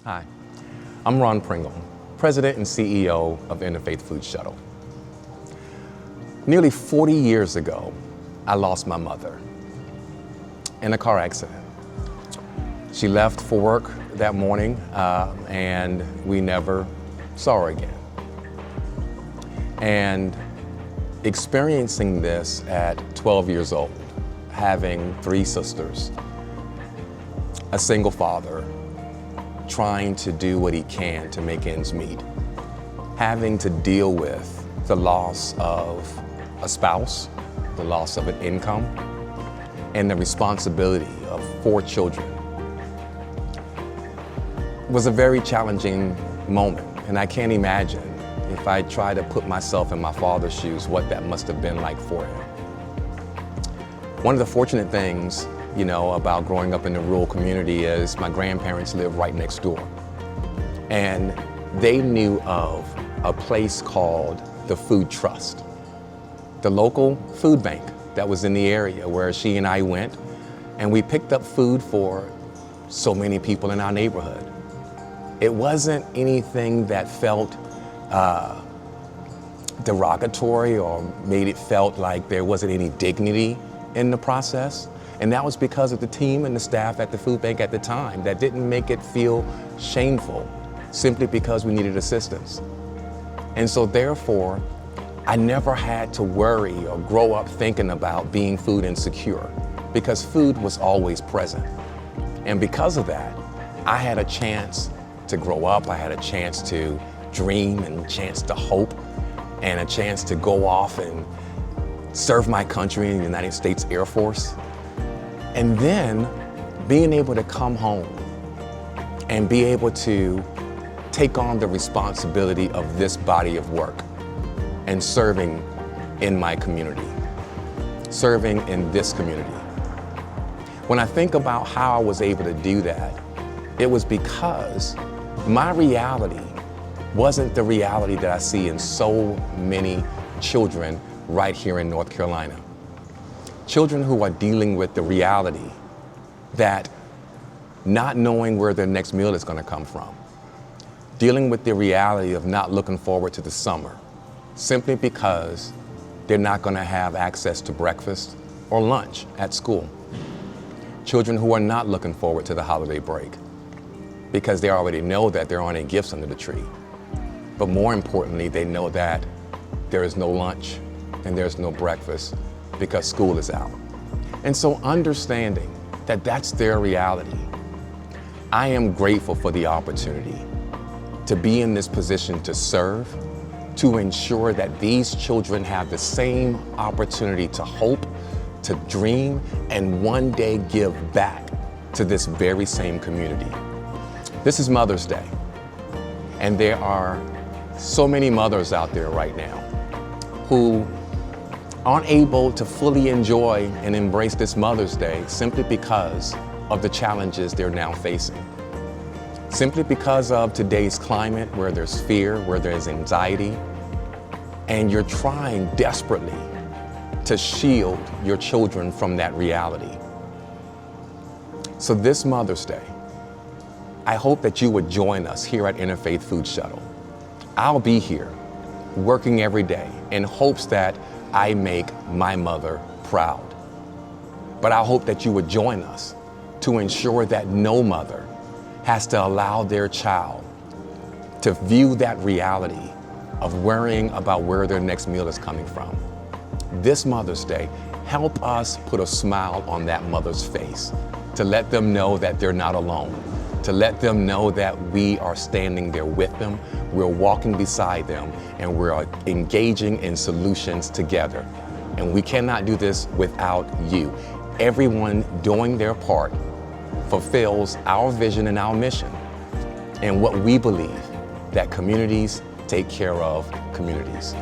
Hi, I'm Ron Pringle, President and CEO of Interfaith Food Shuttle. Nearly 40 years ago, I lost my mother in a car accident. She left for work that morning and we never saw her again. And experiencing this at 12 years old, having 3 sisters, a single father, trying to do what he can to make ends meet, having to deal with the loss of a spouse, the loss of an income, and the responsibility of 4 children was a very challenging moment. And I can't imagine, if I try to put myself in my father's shoes, what that must have been like for him. One of the fortunate things, about growing up in a rural community is my grandparents lived right next door. And they knew of a place called the Food Trust, the local food bank that was in the area where she and I went, and we picked up food for so many people in our neighborhood. It wasn't anything that felt derogatory or made it felt like there wasn't any dignity in the process. And that was because of the team and the staff at the food bank at the time that didn't make it feel shameful simply because we needed assistance. And so therefore, I never had to worry or grow up thinking about being food insecure because food was always present. And because of that, I had a chance to grow up, I had a chance to dream and a chance to hope and a chance to go off and serve my country in the United States Air Force. And then being able to come home and be able to take on the responsibility of this body of work and serving in my community, serving in this community. When I think about how I was able to do that, it was because my reality wasn't the reality that I see in so many children right here in North Carolina. Children who are dealing with the reality that not knowing where their next meal is going to come from, dealing with the reality of not looking forward to the summer simply because they're not going to have access to breakfast or lunch at school. Children who are not looking forward to the holiday break because they already know that there aren't any gifts under the tree. But more importantly, they know that there is no lunch and there's no breakfast because school is out. And so understanding that that's their reality, I am grateful for the opportunity to be in this position to serve, to ensure that these children have the same opportunity to hope, to dream, and one day give back to this very same community. This is Mother's Day, and there are so many mothers out there right now who aren't able to fully enjoy and embrace this Mother's Day simply because of the challenges they're now facing. Simply because of today's climate where there's fear, where there's anxiety, and you're trying desperately to shield your children from that reality. So this Mother's Day, I hope that you would join us here at Interfaith Food Shuttle. I'll be here working every day in hopes that I make my mother proud. But I hope that you would join us to ensure that no mother has to allow their child to view that reality of worrying about where their next meal is coming from. This Mother's Day, help us put a smile on that mother's face, to let them know that they're not alone, to let them know that we are standing there with them, we're walking beside them, and we're engaging in solutions together. And we cannot do this without you. Everyone doing their part fulfills our vision and our mission, and what we believe, that communities take care of communities.